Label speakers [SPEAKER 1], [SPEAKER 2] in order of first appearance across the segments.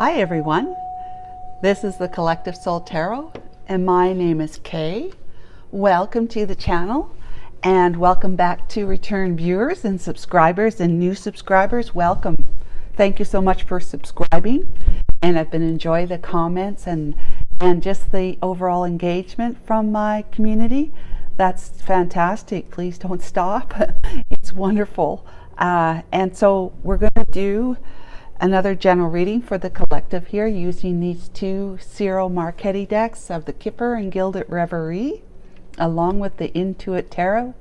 [SPEAKER 1] Hi everyone, this is the Collective Soul Tarot and my name is Kay. Welcome to the channel and welcome back to return viewers and subscribers and new subscribers. Welcome. Thank you so much for subscribing, and I've been enjoying the comments and just the overall engagement from my community. That's fantastic. Please don't stop. It's wonderful. And so we're going to do another general reading for the collective here using these two Seer Marquetti decks of the Kipper and Gilded Reverie along with the Intuit Tarot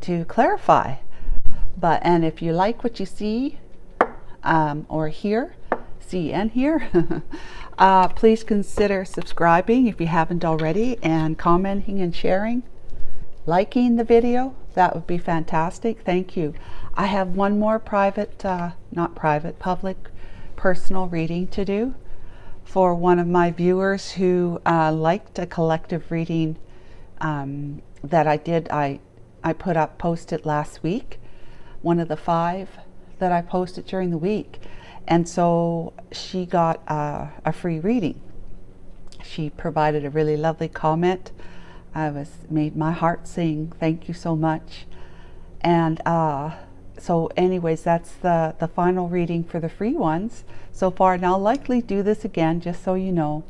[SPEAKER 1] to clarify. And if you like what you see or hear, see and hear, please consider subscribing if you haven't already, and commenting and sharing, liking the video. That would be fantastic. Thank you. I have one more private, public, personal reading to do for one of my viewers who liked a collective reading that I did. I posted last week, one of the 5 that I posted during the week. And so she got a free reading. She provided a really lovely comment. Made my heart sing. Thank you so much. And so anyways, that's the final reading for the free ones so far. And I'll likely do this again, just so you know.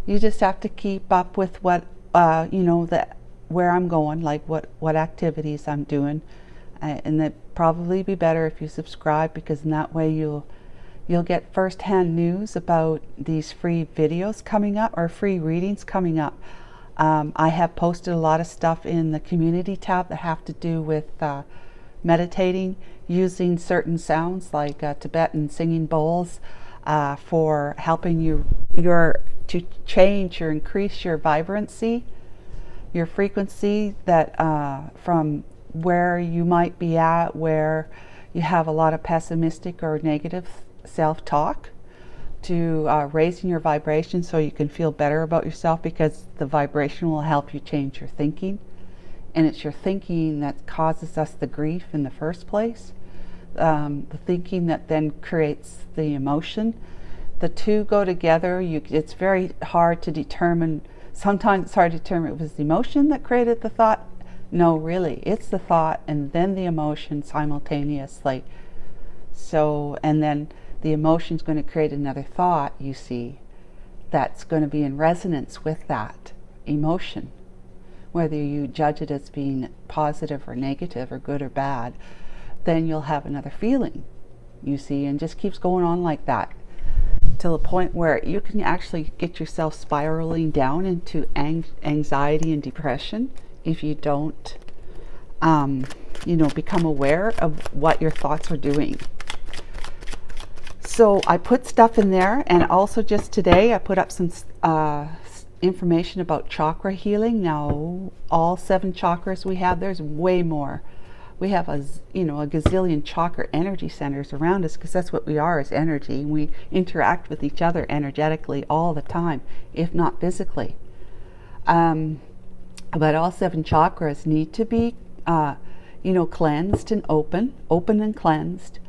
[SPEAKER 1] You just have to keep up with what, where I'm going, like what activities I'm doing. And it'd probably be better if you subscribe, because in that way you'll get first-hand news about these free videos coming up, or free readings coming up. I have posted a lot of stuff in the community tab that have to do with meditating, using certain sounds like Tibetan singing bowls for helping you to change or increase your vibrancy, your frequency, that from where you might be at, where you have a lot of pessimistic or negative self-talk, to raising your vibration so you can feel better about yourself, because the vibration will help you change your thinking. And it's your thinking that causes us the grief in the first place. The thinking that then creates the emotion. The two go together. It's very hard to determine. Sometimes it's hard to determine it was the emotion that created the thought. No, really, it's the thought and then the emotion simultaneously. So, and then the emotion is going to create another thought, you see, that's going to be in resonance with that emotion. Whether you judge it as being positive or negative or good or bad, then you'll have another feeling, you see, and just keeps going on like that till the point where you can actually get yourself spiraling down into anxiety and depression if you don't, become aware of what your thoughts are doing. So I put stuff in there, and also just today I put up some information about chakra healing. Now, all 7 chakras we have, there's way more. We have a gazillion chakra energy centers around us, because that's what we are, as energy. We interact with each other energetically all the time, if not physically. But all 7 chakras need to be, cleansed and open and cleansed,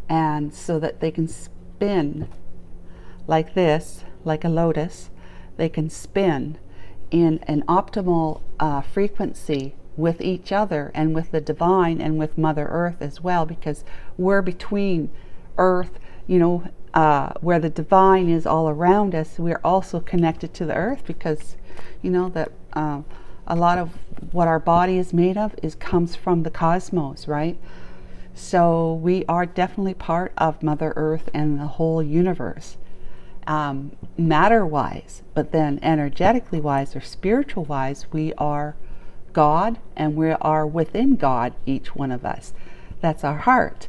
[SPEAKER 1] and so that they can spin like this, like a lotus. They can spin in an optimal frequency with each other and with the divine and with Mother Earth as well, because we're between Earth, where the divine is all around us. We're also connected to the Earth, because that a lot of what our body is made of comes from the cosmos, right? So we are definitely part of Mother Earth and the whole universe, matter-wise. But then energetically wise, or spiritual wise, we are God, and we are within God, each one of us. That's our heart.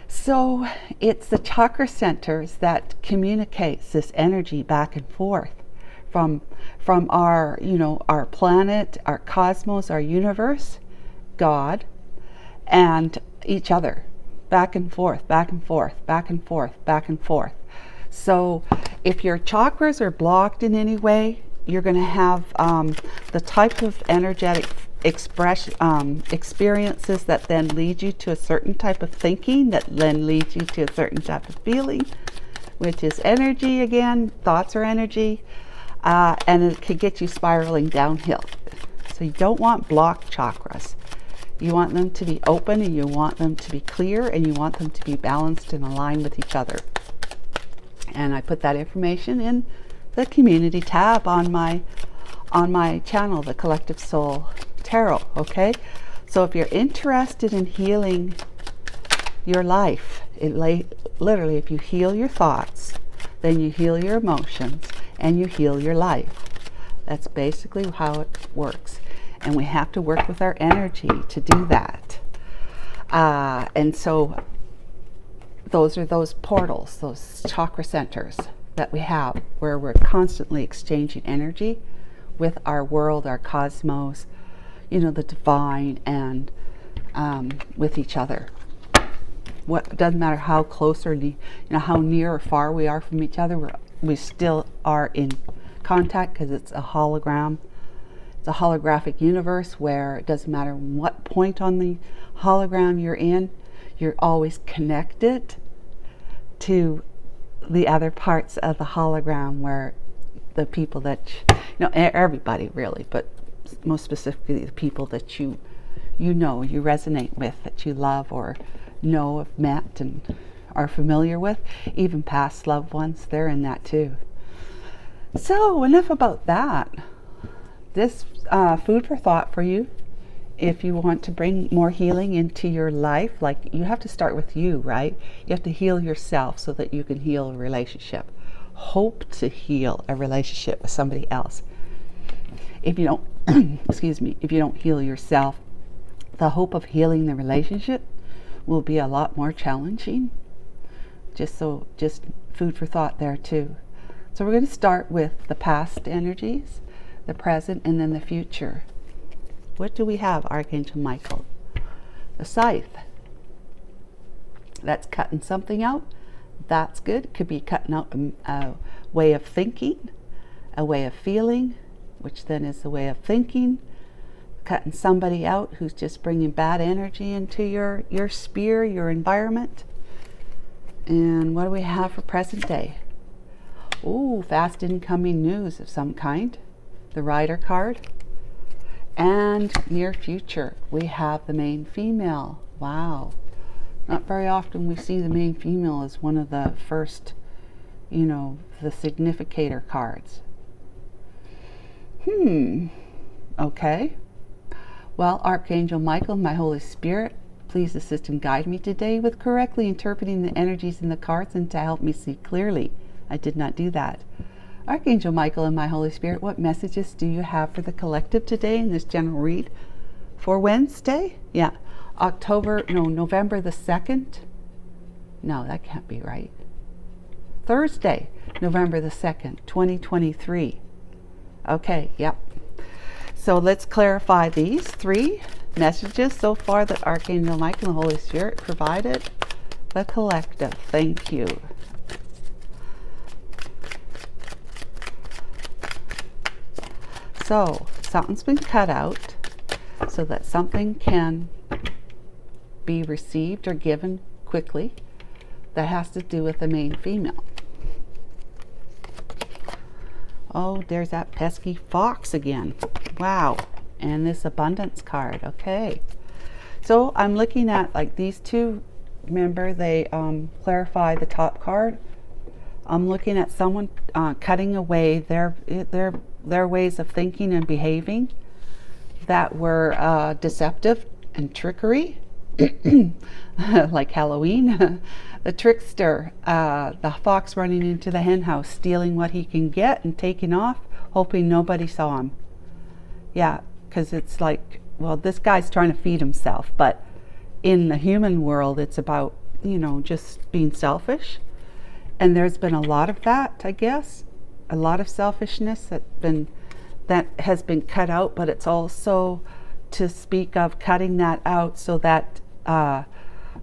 [SPEAKER 1] So it's the chakra centers that communicates this energy back and forth from our, our planet, our cosmos, our universe, God, and each other, back and forth, back and forth, back and forth, back and forth. So if your chakras are blocked in any way, you're going to have the type of energetic experiences that then lead you to a certain type of thinking, that then leads you to a certain type of feeling, which is energy again. Thoughts are energy, and it could get you spiraling downhill. So you don't want blocked chakras. You want them to be open, and you want them to be clear, and you want them to be balanced and aligned with each other. And I put that information in the community tab on my channel, the Collective Soul Tarot. Okay, so if you're interested in healing your life, literally, if you heal your thoughts, then you heal your emotions and you heal your life. That's basically how it works. And we have to work with our energy to do that. And so those are those portals, those chakra centers that we have, where we're constantly exchanging energy with our world, our cosmos, you know, the divine, and with each other. What doesn't matter how close or how near or far we are from each other, we still are in contact, because it's a hologram. It's a holographic universe where it doesn't matter what point on the hologram you're in, you're always connected to the other parts of the hologram, where the people that everybody really, but most specifically the people that you resonate with, that you love or know, have met and are familiar with, even past loved ones, they're in that too. So enough about that. This food for thought for you. If you want to bring more healing into your life, like, you have to start with you, right? You have to heal yourself so that you can heal a relationship. Hope to heal a relationship with somebody else. If you don't, excuse me, if you don't heal yourself, the hope of healing the relationship will be a lot more challenging. Just food for thought there too. So we're going to start with the past energies, the present, and then the future. What do we have, Archangel Michael? The scythe. That's cutting something out. That's good. It could be cutting out a way of thinking, a way of feeling, which then is the way of thinking. Cutting somebody out who's just bringing bad energy into your sphere, your environment. And what do we have for present day? Ooh, fast incoming news of some kind. The Rider card. And near future, we have the main female. Wow. Not very often we see the main female as one of the first, the significator cards. Okay. Well, Archangel Michael, my Holy Spirit, please assist and guide me today with correctly interpreting the energies in the cards and to help me see clearly. I did not do that. Archangel Michael and my Holy Spirit, what messages do you have for the collective today in this general read for Wednesday? Yeah, November the 2nd. No, that can't be right. Thursday, November the 2nd, 2023. Okay, yep. So let's clarify these 3 messages so far that Archangel Michael and the Holy Spirit provided the collective. Thank you. So something's been cut out so that something can be received or given quickly that has to do with the main female. Oh, there's that pesky fox again. Wow. And this abundance card. Okay. So I'm looking at like these 2. Remember, they clarify the top card. I'm looking at someone cutting away their ways of thinking and behaving that were deceptive and trickery, like Halloween. The trickster, the fox running into the hen house, stealing what he can get and taking off, hoping nobody saw him. Yeah, because it's like, well, this guy's trying to feed himself, but in the human world, it's about, just being selfish. And there's been a lot of that, I guess. A lot of selfishness that has been cut out, but it's also to speak of cutting that out so that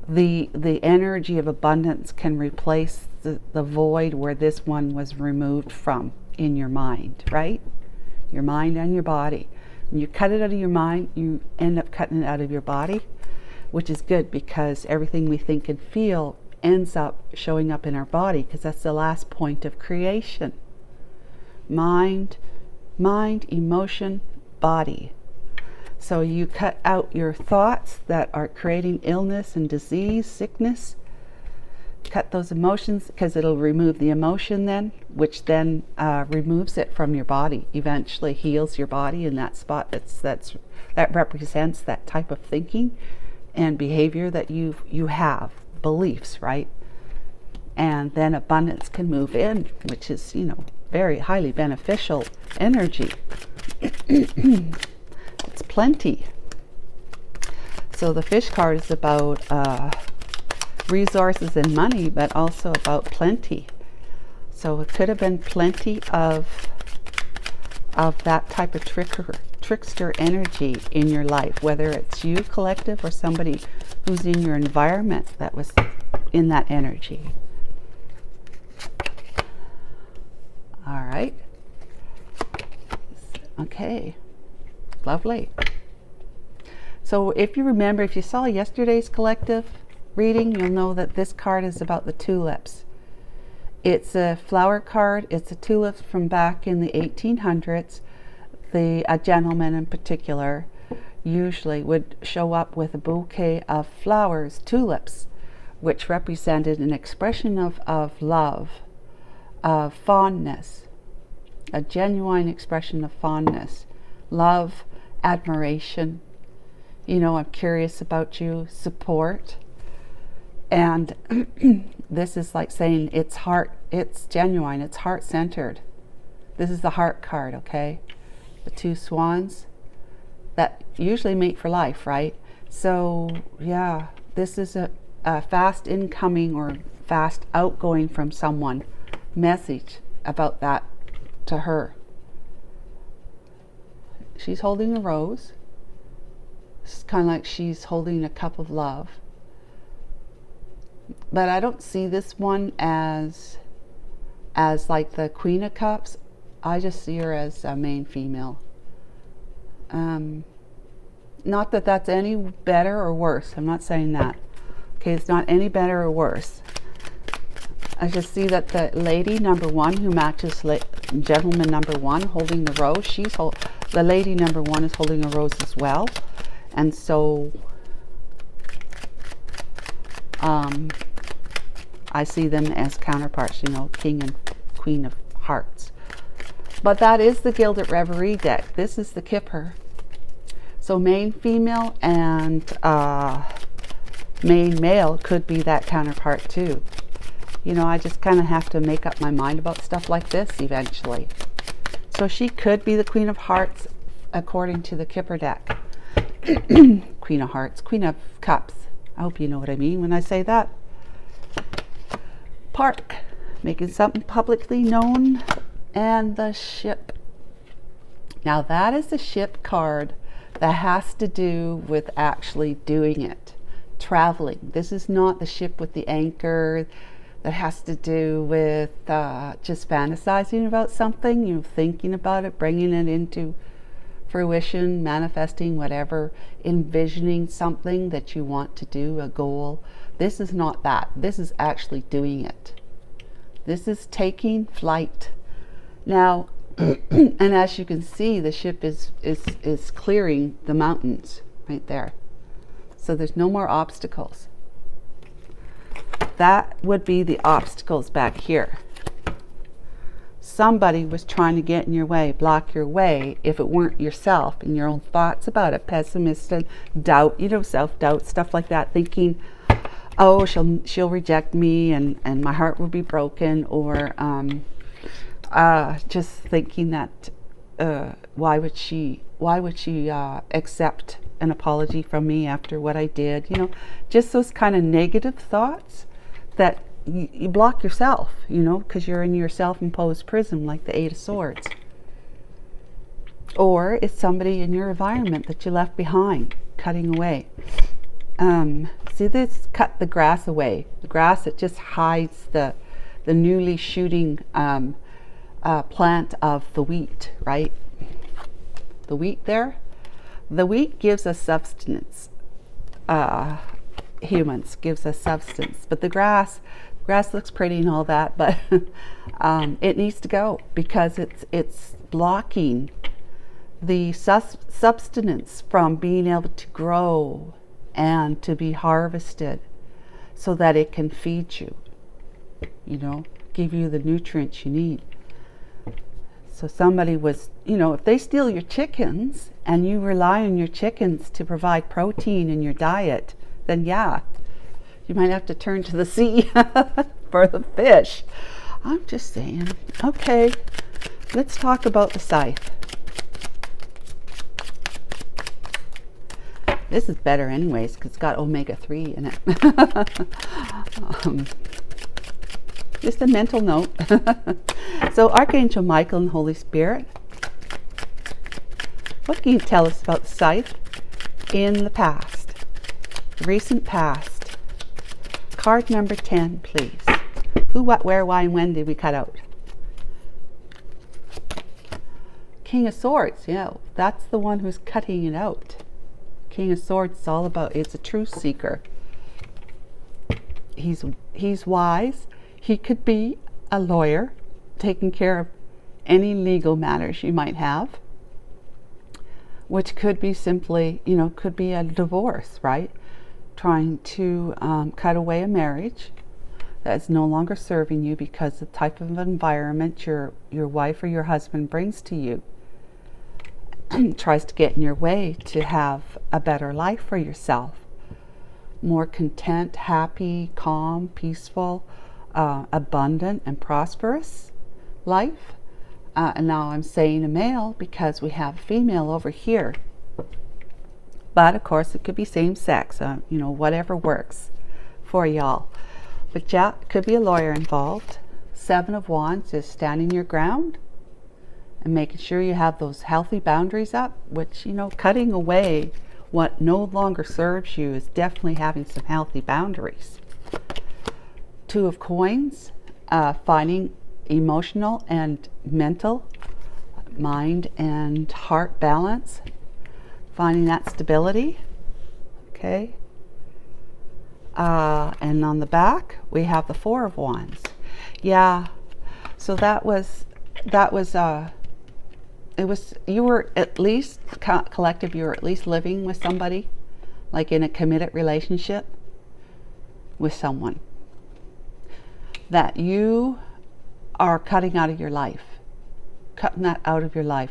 [SPEAKER 1] the energy of abundance can replace the void where this one was removed from in your mind, right? Your mind and your body. When you cut it out of your mind, you end up cutting it out of your body, which is good because everything we think and feel ends up showing up in our body, because that's the last point of creation. Mind, emotion, body. So you cut out your thoughts that are creating illness and disease, sickness. Cut those emotions, because it'll remove the emotion then, which then removes it from your body, eventually heals your body in that spot that represents that type of thinking and behavior that you have, beliefs, right? And then abundance can move in, which is, very highly beneficial energy. It's plenty. So the fish card is about resources and money, but also about plenty. So it could have been plenty of that type of trickster energy in your life, whether it's you, collective, or somebody who's in your environment that was in that energy. All right. Okay. Lovely. So if you remember, if you saw yesterday's collective reading, you'll know that this card is about the tulips. It's a flower card. It's a tulip from back in the 1800s. A gentleman in particular usually would show up with a bouquet of flowers, tulips, which represented an expression of love, of fondness, a genuine expression of fondness, love, admiration, I'm curious about you, support. And this is like saying it's genuine, it's heart-centered. This is the heart card, okay? The two swans that usually mate for life, right? So yeah, this is a fast incoming or fast outgoing from someone message about that to her. She's holding a rose. It's kind of like she's holding a cup of love. But I don't see this one as like the Queen of Cups. I just see her as a main female. Not that that's any better or worse. I'm not saying that. Okay, it's not any better or worse. I just see that the lady number one, who matches gentleman number one holding the rose, the lady number one is holding a rose as well. And so I see them as counterparts, King and Queen of Hearts. But that is the Gilded Reverie deck. This is the Kipper. So main female and main male could be that counterpart too. I just kind of have to make up my mind about stuff like this eventually. So she could be the Queen of Hearts according to the Kipper deck. Queen of Hearts, Queen of Cups. I hope you know what I mean when I say that. Park, making something publicly known. And the ship. Now that is the ship card that has to do with actually doing it. Traveling. This is not the ship with the anchor that has to do with just fantasizing about something, thinking about it, bringing it into fruition, manifesting, whatever, envisioning something that you want to do, a goal. This is not that. This is actually doing it. This is taking flight. Now, and as you can see, the ship is clearing the mountains right there. So there's no more obstacles. That would be the obstacles back here. Somebody was trying to get in your way, block your way, if it weren't yourself and your own thoughts about it, pessimistic, doubt, self-doubt, stuff like that, thinking, oh, she'll reject me and my heart will be broken, or just thinking that why would she accept an apology from me after what I did, just those kind of negative thoughts that you block yourself, because you're in your self-imposed prison, like the Eight of Swords. Or it's somebody in your environment that you left behind, cutting away. See, this cut the grass away. The grass, it just hides the newly shooting plant of the wheat, right? The wheat there. The wheat gives us substance. humans, gives us substance. But the grass looks pretty and all that, but it needs to go because it's blocking the substance from being able to grow and to be harvested so that it can feed you, give you the nutrients you need. So somebody was, if they steal your chickens and you rely on your chickens to provide protein in your diet, then yeah, you might have to turn to the sea for the fish. I'm just saying. Okay, let's talk about the scythe. This is better anyways because it's got omega-3 in it. Just a mental note. So Archangel Michael and Holy Spirit, what can you tell us about the scythe in the past, recent past? Card number 10, please. Who, what, where, why, and when did we cut out? King of Swords, yeah, that's the one who's cutting it out. King of Swords is all about, it's a truth seeker. He's wise. He could be a lawyer taking care of any legal matters you might have, which could be simply, could be a divorce, right? Trying to cut away a marriage that's no longer serving you because the type of environment your wife or your husband brings to you tries to get in your way to have a better life for yourself. More content, happy, calm, peaceful, abundant, and prosperous life. And now I'm saying a male because we have a female over here. But of course it could be same sex, whatever works for y'all. But yeah, it could be a lawyer involved. 7 of Wands is standing your ground and making sure you have those healthy boundaries up, which, cutting away what no longer serves you is definitely having some healthy boundaries. 2 of Coins, finding emotional and mental, mind and heart balance, finding that stability. Okay. And on the back we have the 4 of Wands. Yeah, so you were at least collective, you were at least living with somebody, like in a committed relationship with someone that you are cutting out of your life,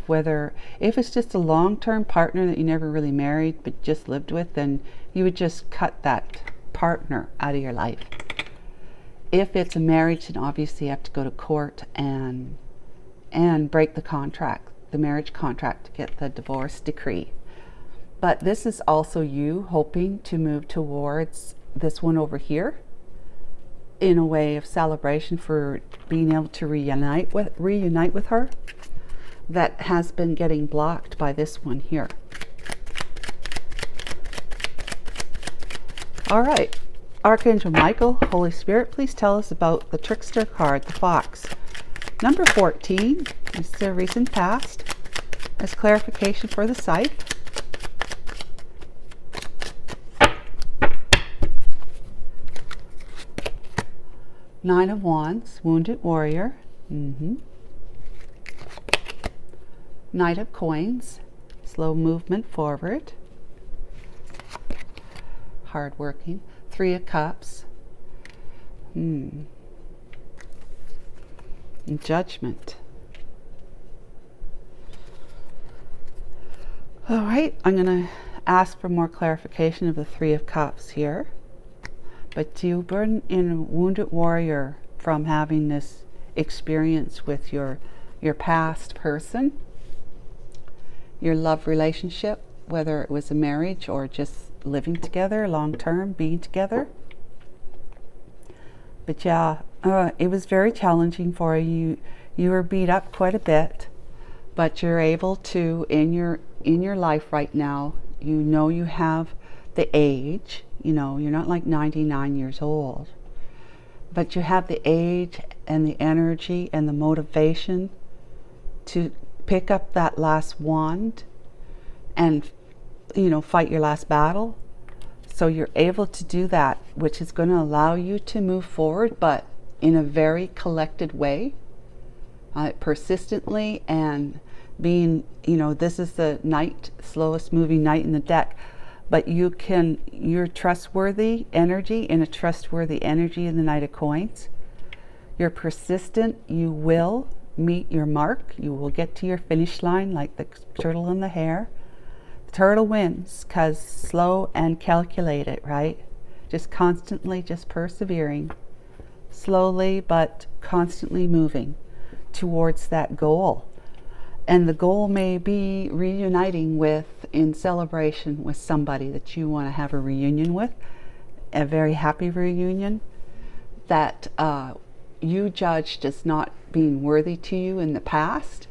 [SPEAKER 1] whether if it's just a long-term partner that you never really married but just lived with, then you would just cut that partner out of your life. If it's a marriage, then obviously you have to go to court and break the marriage contract to get the divorce decree. But this is also you hoping to move towards this one over here in a way of celebration for being able to reunite with her that has been getting blocked by this one here. All right, Archangel Michael, Holy Spirit, please tell us about the trickster card, the fox. Number 14 is the recent past as clarification for the scythe. Nine of Wands, wounded warrior. Knight of Coins, slow movement forward. Hardworking. 3 of Cups. And Judgment. All right, I'm going to ask for more clarification of the 3 of Cups here. But you've been in a wounded warrior from having this experience with your past person, your love relationship, whether it was a marriage or just living together, long-term, being together. But yeah, it was very challenging for you. You were beat up quite a bit, but you're able to, in your life right now, you have the age, you're not like 99 years old, but you have the age and the energy and the motivation to pick up that last wand and fight your last battle. So you're able to do that, which is going to allow you to move forward, but in a very collected way, persistently, and being, this is the knight, slowest moving knight in the deck, but you're trustworthy energy, in a trustworthy energy in the Knight of Coins. You're persistent. You will meet your mark. You will get to your finish line like the turtle in the hare. The turtle wins because slow and calculated, right? Just constantly, just persevering, slowly but constantly moving towards that goal. And the goal may be reuniting with, in celebration with somebody that you want to have a reunion with, a very happy reunion that you judged as not being worthy to you in the past.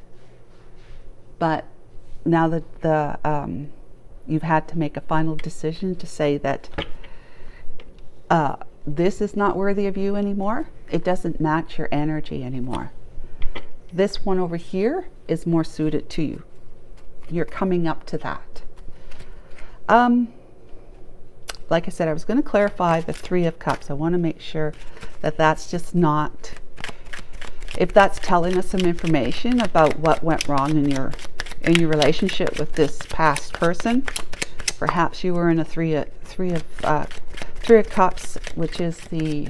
[SPEAKER 1] But now that you've had to make a final decision to say that this is not worthy of you anymore, it doesn't match your energy anymore. This one over here is more suited to you. You're coming up to that. Like I said, I was going to clarify the Three of Cups. I want to make sure that that's just not, if that's telling us some information about what went wrong in your relationship with this past person. Perhaps you were in a Three of Cups, which is the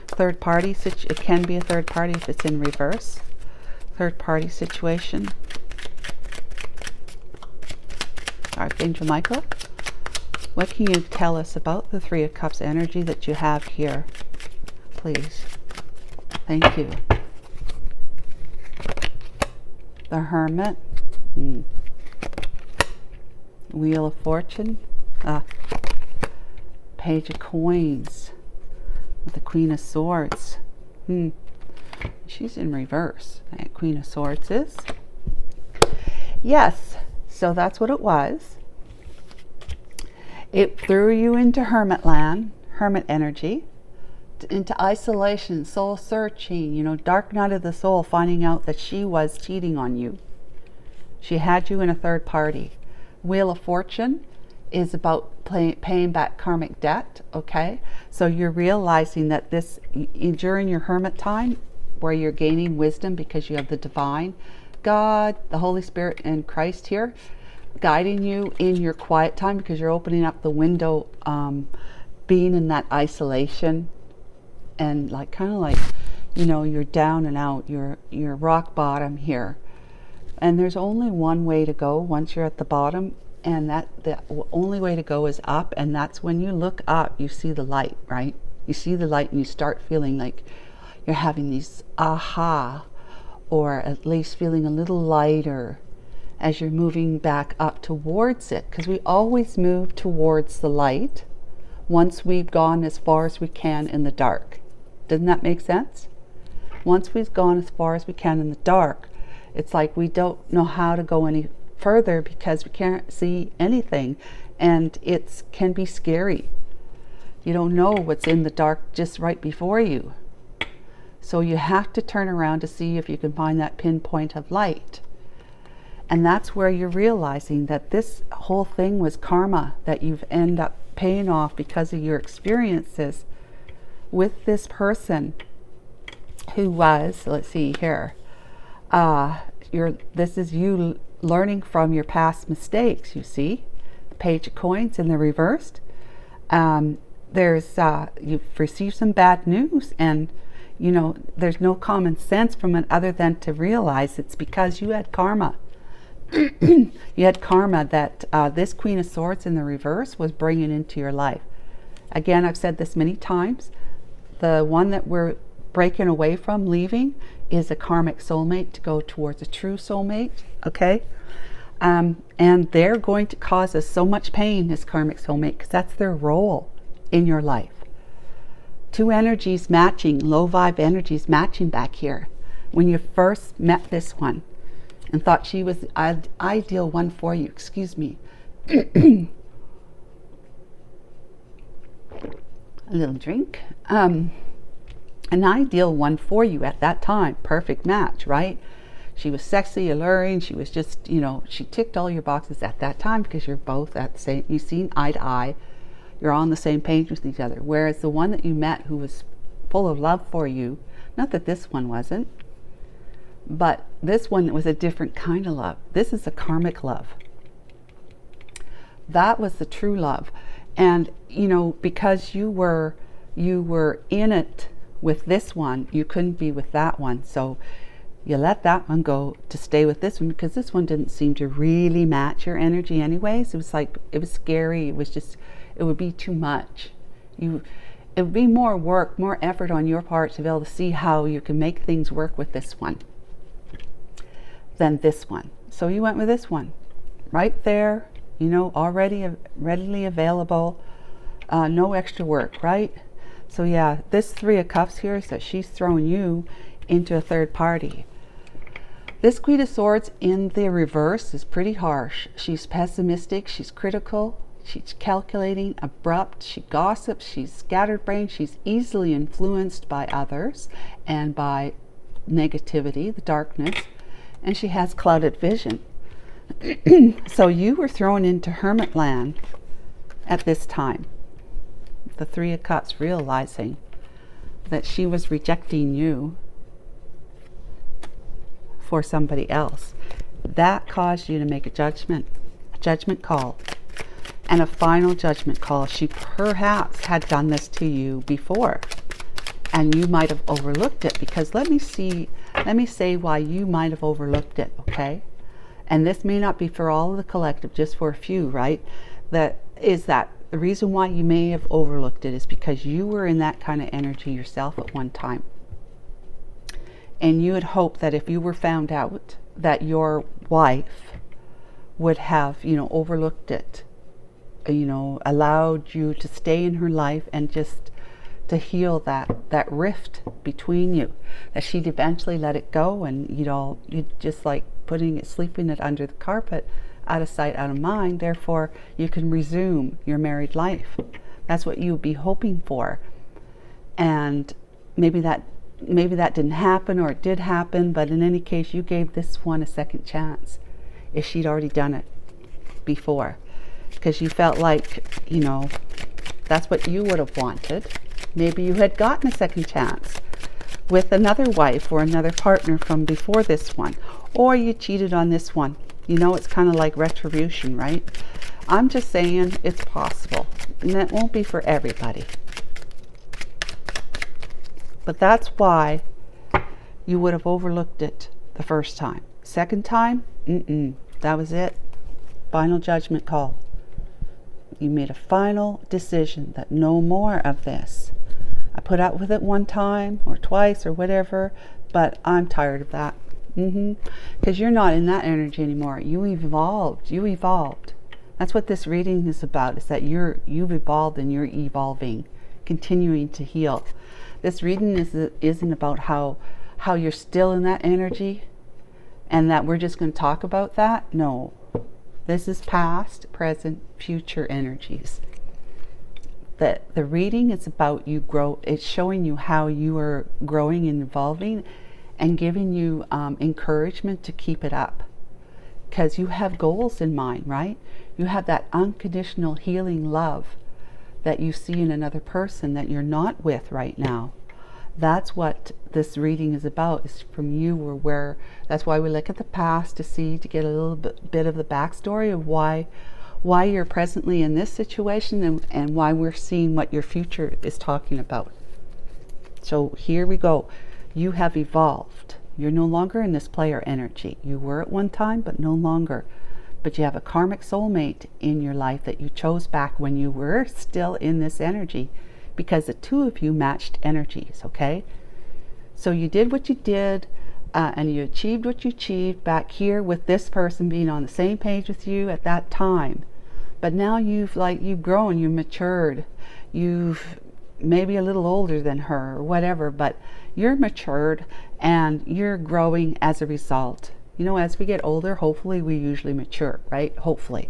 [SPEAKER 1] third party. It can be a third party if it's in reverse. Third party situation. Archangel Michael, what can you tell us about the Three of Cups energy that you have here, please? Thank you. The Hermit. Wheel of Fortune. Page of Coins with the Queen of Swords. She's in reverse. That Queen of Swords is. Yes, so that's what it was. It threw you into hermit land, hermit energy, into isolation, soul searching, dark night of the soul, finding out that she was cheating on you. She had you in a third party. Wheel of Fortune is about paying back karmic debt, okay? So you're realizing that this, during your hermit time, where you're gaining wisdom because you have the divine, God, the Holy Spirit, and Christ here, guiding you in your quiet time because you're opening up the window, being in that isolation, and you're down and out, you're rock bottom here. And there's only one way to go once you're at the bottom, and the only way to go is up, and that's when you look up, you see the light, right? You see the light and you start feeling like you're having these aha, or at least feeling a little lighter as you're moving back up towards it, because we always move towards the light once we've gone as far as we can in the dark. Doesn't that make sense? Once we've gone as far as we can in the dark, it's like we don't know how to go any further because we can't see anything, and it can be scary. You don't know what's in the dark just right before you. So you have to turn around to see if you can find that pinpoint of light. And that's where you're realizing that this whole thing was karma that you've ended up paying off because of your experiences with this person who was, let's see here, this is you learning from your past mistakes, you see. The Page of Coins in the reversed. You've received some bad news, and there's no common sense from it other than to realize it's because you had karma. You had karma that this Queen of Swords in the reverse was bringing into your life. Again, I've said this many times. The one that we're breaking away from, leaving, is a karmic soulmate to go towards a true soulmate, okay? And they're going to cause us so much pain, this karmic soulmate, because that's their role in your life. Two energies matching, low vibe energies matching back here. When you first met this one and thought she was the ideal one for you, excuse me. A little drink. An ideal one for you at that time. Perfect match, right? She was sexy, alluring. She was just, she ticked all your boxes at that time because you're both at the same, you seen eye to eye. you're all on the same page with each other. Whereas the one that you met who was full of love for you, not that this one wasn't, but this one was a different kind of love. This is a karmic love. That was the true love. And, you know, because you were in it with this one, you couldn't be with that one. So you let that one go to stay with this one, because this one didn't seem to really match your energy anyways. It was like, it was scary. It was just, it would be too much. It would be more work, more effort on your part to be able to see how you can make things work with this one than this one. So you went with this one right there, you know, already readily available, no extra work, right? So yeah, this Three of Cups here is that she's throwing you into a third party. This Queen of Swords in the reverse is pretty harsh. She's pessimistic, she's critical, she's calculating, abrupt, she gossips, she's scatterbrained, she's easily influenced by others and by negativity, the darkness, and she has clouded vision. So you were thrown into hermit land at this time. The Three of Cups, realizing that she was rejecting you for somebody else. That caused you to make a judgment call, and a final judgment call. She perhaps had done this to you before, and you might have overlooked it, because let me say why you might have overlooked it, okay? And this may not be for all of the collective, just for a few, right? That the reason why you may have overlooked it is because you were in that kind of energy yourself at one time. And you had hoped that if you were found out, that your wife would have, you know, overlooked it, you know, allowed you to stay in her life and just to heal that rift between you, that she'd eventually let it go, and you'd just like sweeping it under the carpet, out of sight, out of mind. Therefore, you can resume your married life. That's what you'd be hoping for. And maybe that didn't happen, or it did happen, but in any case, you gave this one a second chance if she'd already done it before, because you felt like, you know, that's what you would have wanted. Maybe you had gotten a second chance with another wife or another partner from before this one, or you cheated on this one. You know, it's kind of like retribution, right? I'm just saying it's possible, and that won't be for everybody. But that's why you would have overlooked it the first time. Second time, that was it. Final judgment call. You made a final decision that no more of this. I put up with it one time or twice or whatever, but I'm tired of that. Because you're not in that energy anymore. You evolved. That's what this reading is about, is that you've evolved and you're evolving, continuing to heal. This reading isn't about how you're still in that energy and that we're just going to talk about that. No. This is past, present, future energies. The reading is about you grow. It's showing you how you are growing and evolving, and giving you encouragement to keep it up, because you have goals in mind, right? You have that unconditional healing love that you see in another person that you're not with right now. That's what this reading is about, is from you, or where. That's why we look at the past to get a little bit of the backstory of why you're presently in this situation, and why we're seeing what your future is talking about. So here we go. You have evolved. You're no longer in this player energy. You were at one time, but no longer. But you have a karmic soulmate in your life that you chose back when you were still in this energy, because the two of you matched energies, okay? So you did what you did, and you achieved what you achieved back here with this person being on the same page with you at that time. But now you've grown, you've matured, you've maybe a little older than her or whatever, but you're matured and you're growing as a result. You know, as we get older, hopefully we usually mature, right? Hopefully.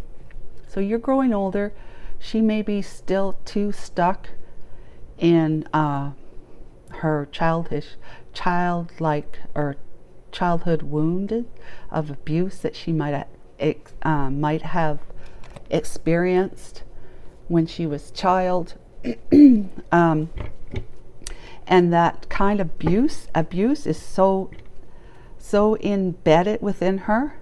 [SPEAKER 1] So you're growing older. She may be still too stuck in her childhood wound of abuse that she might have experienced when she was child. And that kind of abuse is so embedded within her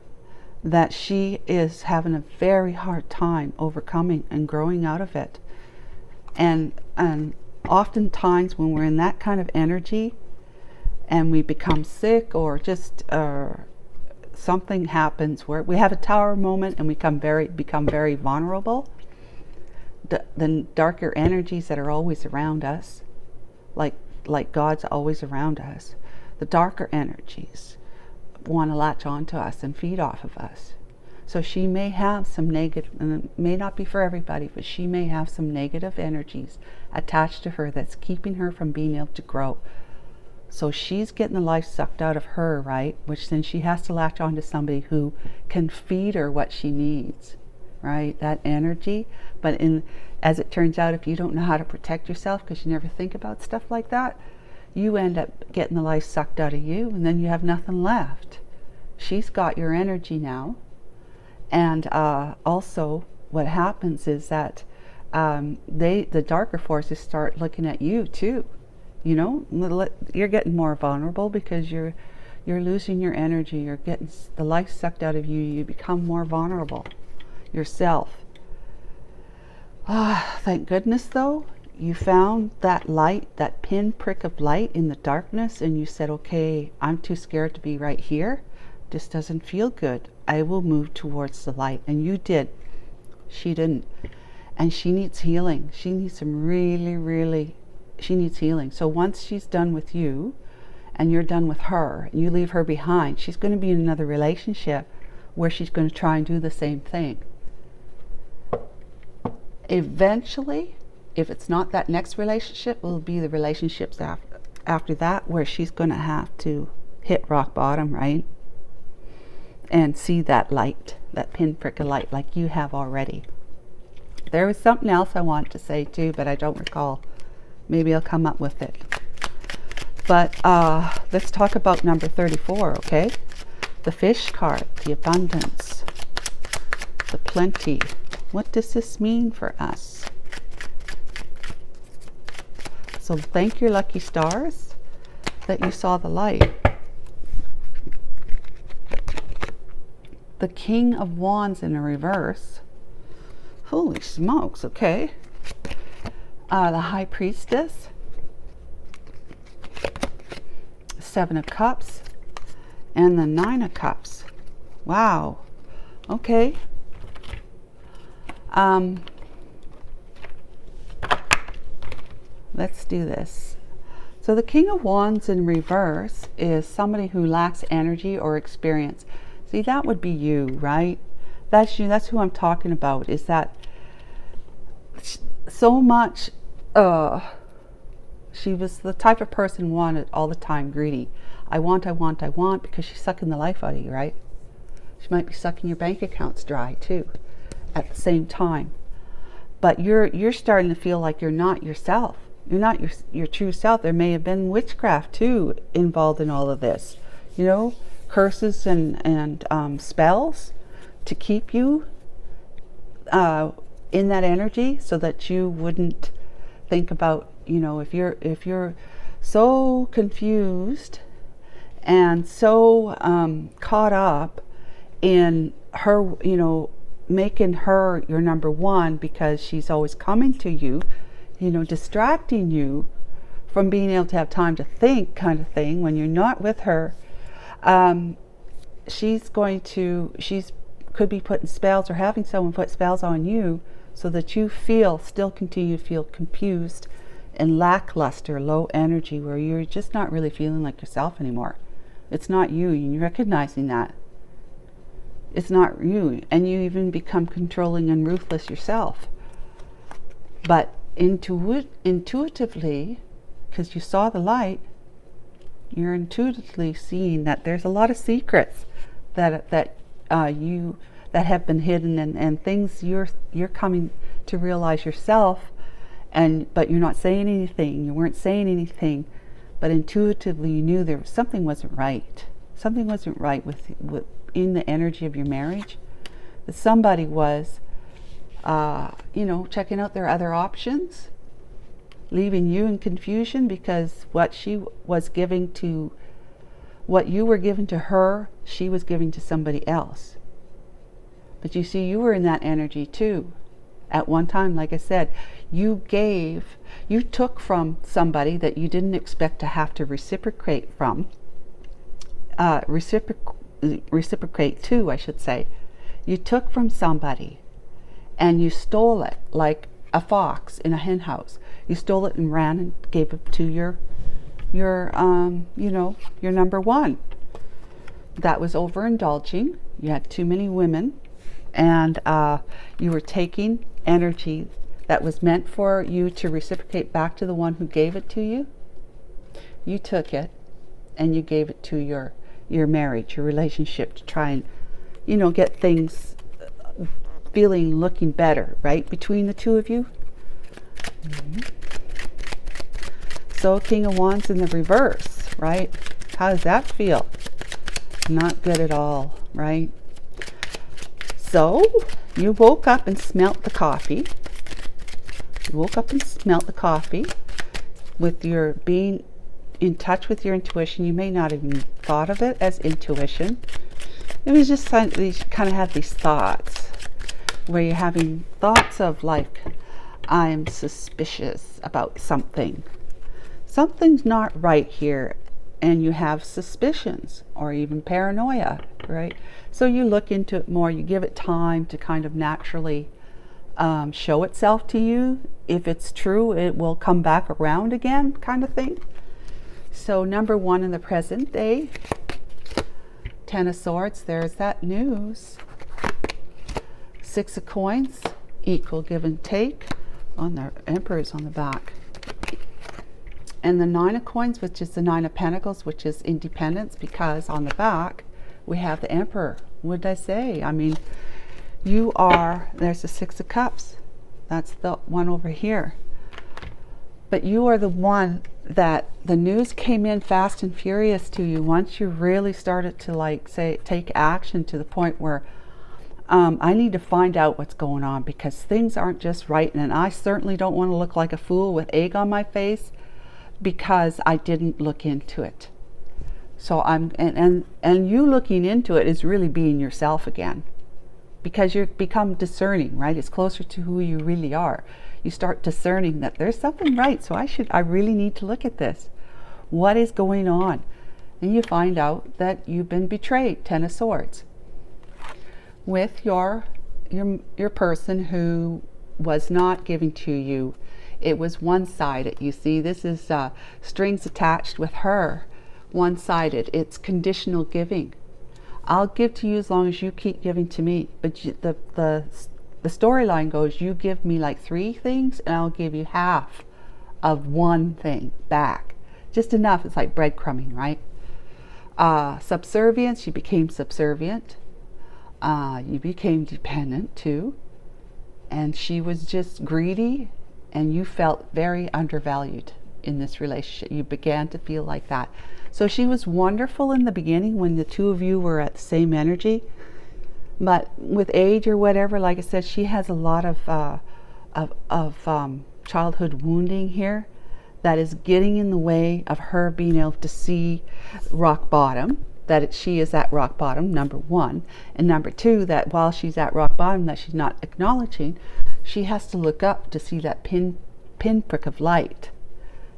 [SPEAKER 1] that she is having a very hard time overcoming and growing out of it. And oftentimes when we're in that kind of energy and we become sick, or just something happens where we have a tower moment and we become very vulnerable, the darker energies that are always around us, like God's always around us, the darker energies want to latch onto us and feed off of us. So she may have some negative, and it may not be for everybody, but she may have some negative energies attached to her that's keeping her from being able to grow. So she's getting the life sucked out of her, right? Which then she has to latch onto somebody who can feed her what she needs, right? That energy. But as it turns out, if you don't know how to protect yourself because you never think about stuff like that, you end up getting the life sucked out of you, and then you have nothing left. She's got your energy now. And also what happens is that the darker forces start looking at you too. You know, you're getting more vulnerable because you're losing your energy. You're getting the life sucked out of you. You become more vulnerable yourself. Thank goodness, though, you found that light, that pinprick of light in the darkness, and you said, okay, I'm too scared to be right here. This doesn't feel good. I will move towards the light. And you did. She didn't. And she needs healing. She needs she needs healing. So once she's done with you and you're done with her and you leave her behind, she's going to be in another relationship where she's going to try and do the same thing. Eventually, if it's not that next relationship, it will be the relationships after that, where she's going to have to hit rock bottom, right? And see that light, that pinprick of light, like you have already. There was something else I wanted to say too, but I don't recall. Maybe I'll come up with it. But let's talk about number 34, okay? The fish card, the abundance, the plenty. What does this mean for us? So thank your lucky stars that you saw the light. The King of Wands in a reverse. Holy smokes, okay. The High Priestess. Seven of Cups. And the Nine of Cups. Wow. Okay. Let's do this. So the King of Wands in reverse is somebody who lacks energy or experience. See, that would be you, right? That's you. That's who I'm talking about. Is that so much? She was the type of person who wanted all the time, greedy. I want, because she's sucking the life out of you, right? She might be sucking your bank accounts dry too, at the same time. But you're starting to feel like you're not yourself. You're not your true self. There may have been witchcraft too involved in all of this. You know, curses and spells to keep you in that energy, so that you wouldn't think about, you know, if you're so confused and so caught up in her, you know, making her your number one because she's always coming to you, you know, distracting you from being able to have time to think, kind of thing. When you're not with her, she could be putting spells, or having someone put spells on you, so that you still continue to feel confused and lackluster, low energy, where you're just not really feeling like yourself anymore. It's not you, and you're recognizing that. It's not you, and you even become controlling and ruthless yourself. But intuitively, because you saw the light, you're intuitively seeing that there's a lot of secrets that have been hidden, and things you're coming to realize yourself, but you're not saying anything. You weren't saying anything, but intuitively you knew something wasn't right. Something wasn't right in the energy of your marriage. That somebody was you know, checking out their other options, leaving you in confusion because what she was giving to, what you were giving to her, she was giving to somebody else. But you see, you were in that energy too. At one time, like I said, you took from somebody that you didn't expect to have to reciprocate from, reciprocate to, I should say. You took from somebody and you stole it like a fox in a hen house. You stole it and ran and gave it to your you know, your number one. That was overindulging. You had too many women, and you were taking energy that was meant for you to reciprocate back to the one who gave it to you. You took it and you gave it to your marriage, your relationship, to try and, you know, get things looking better, right, between the two of you. So King of Wands in the reverse, right? How does that feel? Not good at all, right? So you woke up and smelt the coffee. You woke up and smelt the coffee with your being in touch with your intuition. You may not have even thought of it as intuition. It was just you kind of have these thoughts where you're having thoughts of like, I'm suspicious about something. Something's not right here, and you have suspicions or even paranoia, right? So you look into it more, you give it time to kind of naturally show itself to you. If it's true, it will come back around again, kind of thing. So number one in the present day, Ten of Swords, there's that news. Six of Coins, equal give and take. On the Emperor's on the back. And the Nine of Coins, which is the Nine of Pentacles, which is independence, because on the back we have the Emperor. What did I say? I mean, you are, there's the Six of Cups. That's the one over here. But you are the one that the news came in fast and furious to you once you really started to, like, say, take action to the point where I need to find out what's going on, because things aren't just right, and I certainly don't want to look like a fool with egg on my face because I didn't look into it. So and you looking into it is really being yourself again, because you become discerning, right? It's closer to who you really are. You start discerning that there's something right, so I really need to look at this. What is going on? And you find out that you've been betrayed. Ten of Swords. With your person who was not giving to you. It was one-sided. You see, this is strings attached with her. One-sided. It's conditional giving. I'll give to you as long as you keep giving to me. But the storyline goes, you give me like 3 things and I'll give you half of one thing back. Just enough. It's like breadcrumbing, right? Subservience. You became subservient. You became dependent too, and she was just greedy, and you felt very undervalued in this relationship. You began to feel like that. So she was wonderful in the beginning when the two of you were at the same energy, but with age or whatever, like I said, she has a lot of childhood wounding here that is getting in the way of her being able to see rock bottom. That she is at rock bottom, number one, and number two, that while she's at rock bottom that she's not acknowledging, she has to look up to see that pinprick of light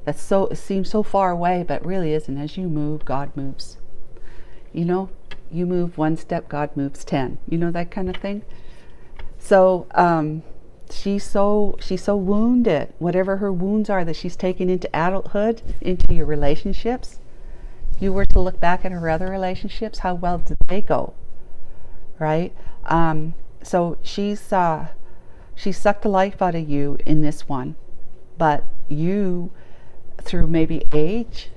[SPEAKER 1] that's so, it seems so far away, but really isn't. As you move, God moves. You know, you move 1 step, God moves 10. You know, that kind of thing. So she's so wounded, whatever her wounds are that she's taken into adulthood, into your relationships. You were to look back at her other relationships, how well did they go, right? So she sucked the life out of you in this one, but you, through maybe age,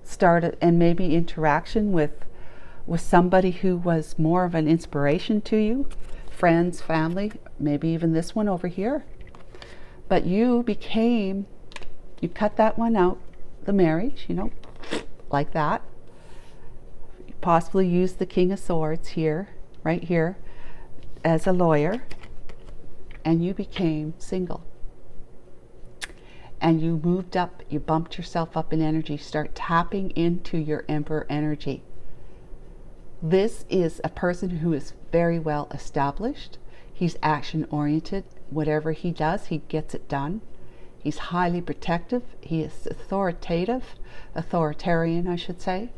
[SPEAKER 1] started, and maybe interaction with somebody who was more of an inspiration to you, friends, family, maybe even this one over here. But you cut that one out, the marriage, you know, like that. You possibly use the King of Swords here, right here, as a lawyer. and you became single. And you moved up, you bumped yourself up in energy, start tapping into your Emperor energy. This is a person who is very well established. He's action oriented. Whatever he does, he gets it done. He's highly protective. He is authoritarian, I should say.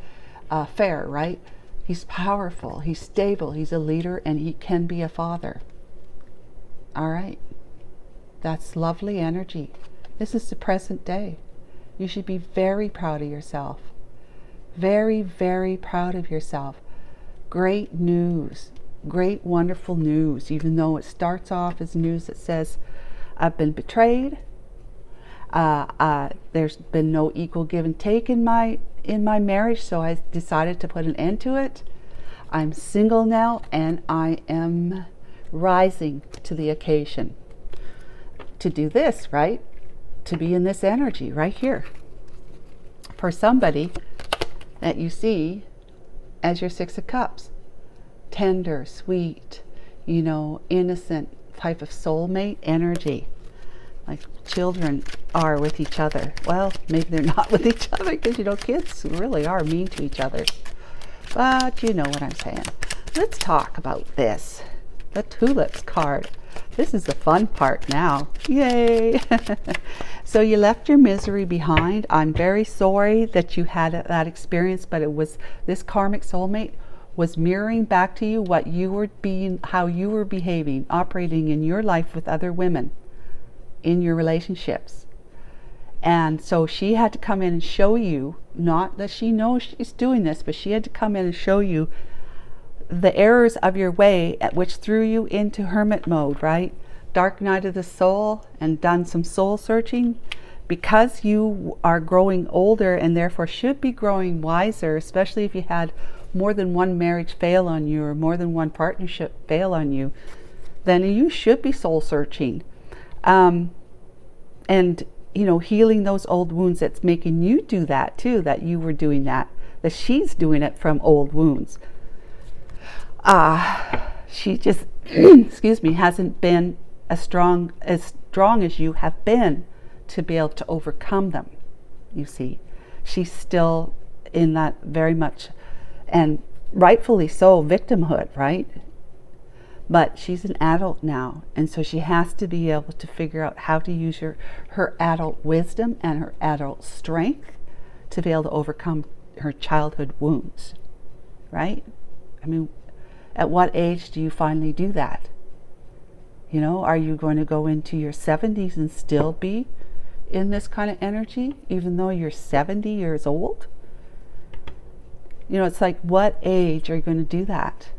[SPEAKER 1] Fair, right? He's powerful, he's stable, he's a leader, and he can be a father. All right. That's lovely energy. This is the present day. You should be very proud of yourself. Very, very proud of yourself. Great news. Great, wonderful news. Even though it starts off as news that says, I've been betrayed. There's been no equal give and take in my marriage, so I decided to put an end to it. I'm single now, and I am rising to the occasion to do this, right? To be in this energy right here. For somebody that you see as your Six of Cups. Tender, sweet, innocent type of soulmate energy. Like children are with each other. Well, maybe they're not with each other because, kids really are mean to each other. But you know what I'm saying. Let's talk about this. The Tulips card. This is the fun part now. Yay! So you left your misery behind. I'm very sorry that you had that experience, but it was this karmic soulmate was mirroring back to you what you were being, how you were behaving, operating in your life with other women, in your relationships. And so she had to come in and show you, not that she knows she's doing this, but she had to come in and show you the errors of your way, at which threw you into hermit mode, right? Dark night of the soul, and done some soul searching. Because you are growing older and therefore should be growing wiser, especially if you had more than one marriage fail on you or more than one partnership fail on you, then you should be soul searching. And healing those old wounds. That's making you do that too, that you were doing that she's doing it from old wounds. She just excuse me, hasn't been as strong as you have been to be able to overcome them. You see, she's still in that very much, and rightfully so, victimhood, right? But she's an adult now, and so she has to be able to figure out how to use her adult wisdom and her adult strength to be able to overcome her childhood wounds, right? I mean, at what age do you finally do that? Are you going to go into your 70s and still be in this kind of energy, even though you're 70 years old? It's like, what age are you going to do that?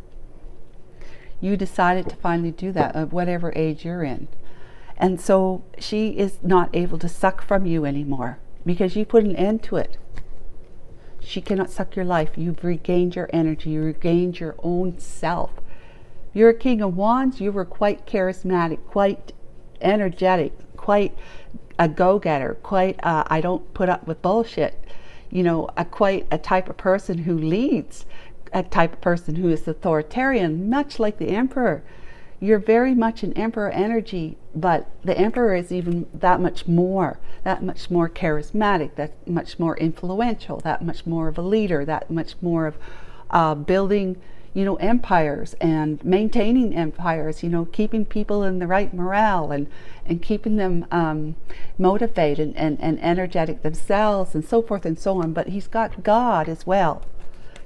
[SPEAKER 1] You decided to finally do that at whatever age you're in. And so she is not able to suck from you anymore because you put an end to it. She cannot suck your life. You've regained your energy. You regained your own self. You're a King of Wands. You were quite charismatic, quite energetic, quite a go-getter, quite I don't put up with bullshit. Quite a type of person who leads, a type of person who is authoritarian, much like the Emperor. You're very much an Emperor energy, but the Emperor is even that much more charismatic, that much more influential, that much more of a leader, that much more of building, empires and maintaining empires, keeping people in the right morale and keeping them motivated and energetic themselves and so forth and so on. But he's got God as well.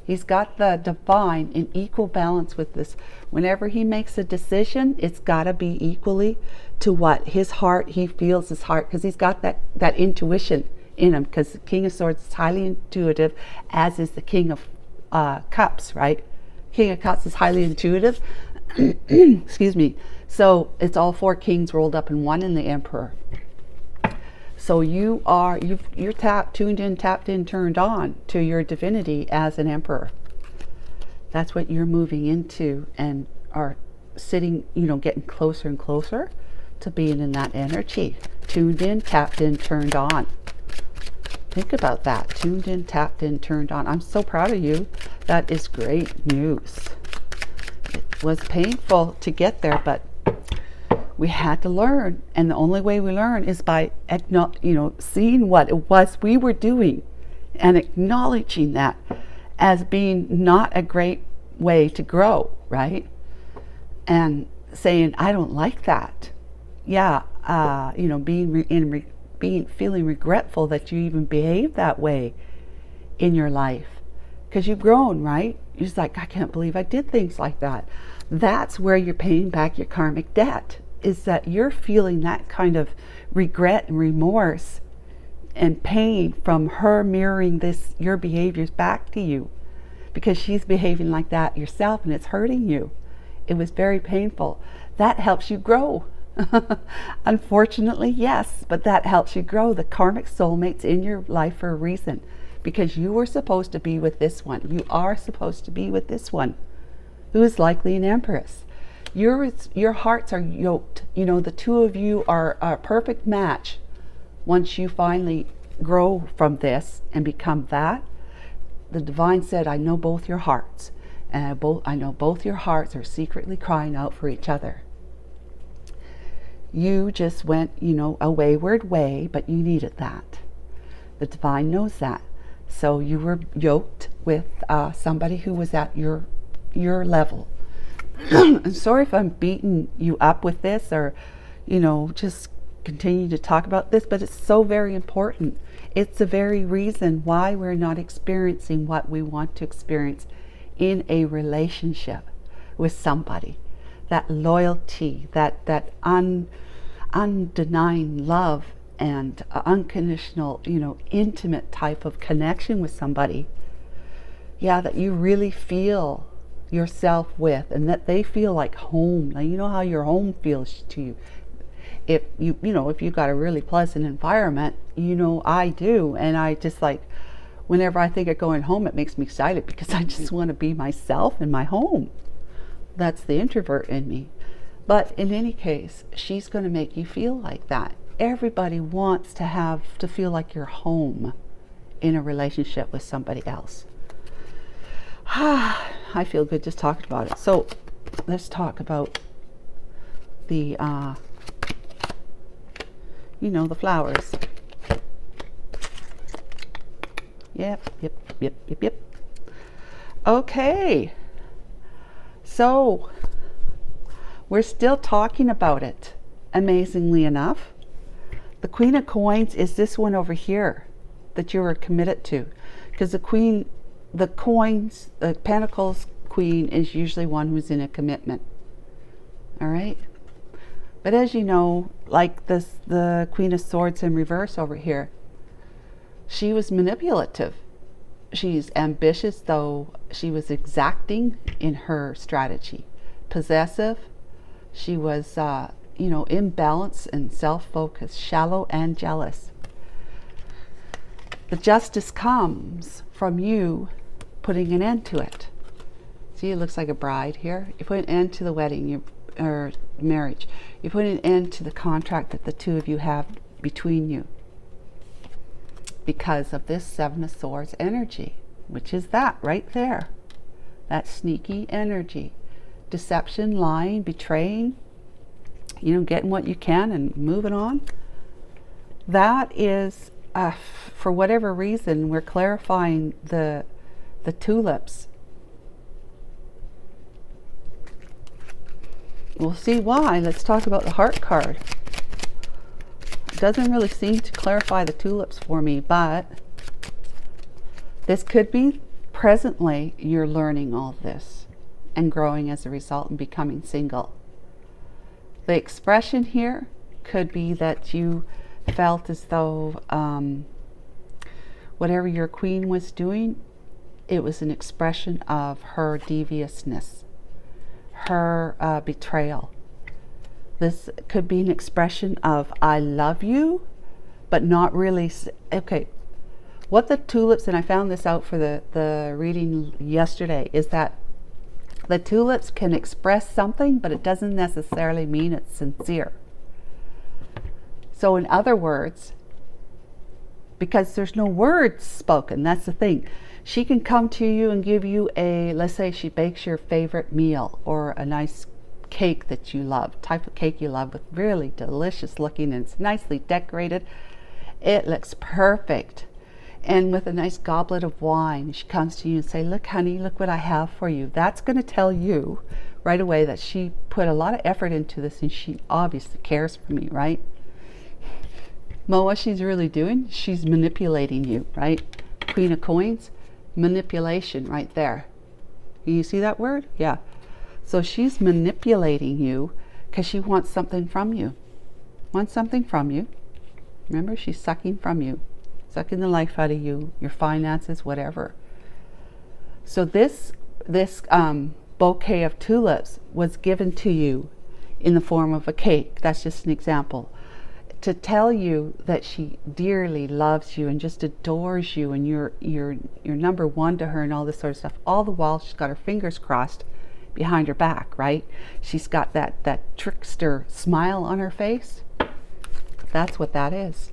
[SPEAKER 1] He's got the divine in equal balance with this. Whenever he makes a decision, it's got to be equally to what his heart, he feels his heart, because he's got that intuition in him, because the King of Swords is highly intuitive, as is the King of Cups, right? King of Cups is highly intuitive. Excuse me. So it's all four kings rolled up in one in the Emperor. So you're tuned in, tapped in, turned on to your divinity as an Emperor. That's what you're moving into, and are sitting, getting closer and closer to being in that energy. Tuned in, tapped in, turned on. Think about that. Tuned in, tapped in, turned on. I'm so proud of you. That is great news. It was painful to get there, but We had to learn, and the only way we learn is by seeing what it was we were doing and acknowledging that as being not a great way to grow, right? And saying, I don't like that. Yeah, feeling regretful that you even behaved that way in your life, because you've grown, right? You're just like, I can't believe I did things like that. That's where you're paying back your karmic debt, is that you're feeling that kind of regret and remorse and pain from her mirroring your behaviors back to you, because she's behaving like that yourself and it's hurting you. It was very painful. That helps you grow. Unfortunately, yes, but that helps you grow. The karmic soulmate's in your life for a reason, because you were supposed to be with this one. You are supposed to be with this one, who is likely an empress. Your hearts are yoked. The two of you are a perfect match. Once you finally grow from this and become that, the divine said, I know both your hearts, and I know both your hearts are secretly crying out for each other. You just went, a wayward way, but you needed that. The divine knows that. So you were yoked with somebody who was at your level. I'm sorry if I'm beating you up with this, or just continue to talk about this, but it's so very important. It's the very reason why we're not experiencing what we want to experience in a relationship with somebody. That loyalty, that undenying love and unconditional, intimate type of connection with somebody. Yeah, that you really feel yourself with, and that they feel like home. Now, you know how your home feels to you. If you got a really pleasant environment, I do, and I just like, whenever I think of going home, it makes me excited, because I just want to be myself in my home. That's the introvert in me. But in any case, she's going to make you feel like that. Everybody wants to feel like you're home in a relationship with somebody else. I feel good just talking about it. So let's talk about the the flowers. Yep. Okay. So we're still talking about it, amazingly enough. The Queen of Coins is this one over here that you were committed to, because the Pentacles Queen is usually one who's in a commitment. All right. But as you know, like the Queen of Swords in reverse over here, she was manipulative. She's ambitious, though she was exacting in her strategy. Possessive. She was, imbalanced and self-focused, shallow and jealous. The justice comes from you putting an end to it. See, it looks like a bride here. You put an end to the wedding or marriage. You put an end to the contract that the two of you have between you, because of this Seven of Swords energy, which is that right there. That sneaky energy. Deception, lying, betraying, getting what you can and moving on. That is, for whatever reason, we're clarifying the tulips. We'll see why. Let's talk about the heart card. It doesn't really seem to clarify the tulips for me, but this could be presently you're learning all this and growing as a result and becoming single. The expression here could be that you felt as though whatever your queen was doing, it was an expression of her deviousness, her betrayal. This could be an expression of I love you, but not really. Okay, what the tulips, and I found this out for the reading yesterday, is that the tulips can express something, but it doesn't necessarily mean it's sincere. So in other words, because there's no words spoken, that's the thing. She can come to you and give you let's say she bakes your favorite meal or a nice cake that you love, type of cake you love, with really delicious looking, and it's nicely decorated. It looks perfect. And with a nice goblet of wine, she comes to you and say, look, honey, look what I have for you. That's going to tell you right away that she put a lot of effort into this, and she obviously cares for me, right? Well, what she's really doing, she's manipulating you, right? Queen of Coins, manipulation right there. You see that word? Yeah. So she's manipulating you because she wants something from you. Wants something from you. Remember, she's sucking from you. Sucking the life out of you, your finances, whatever. So this bouquet of tulips was given to you in the form of a cake. That's just an example. To tell you that she dearly loves you and just adores you, and you're number one to her and all this sort of stuff. All the while she's got her fingers crossed behind her back, right? She's got that trickster smile on her face. That's what that is.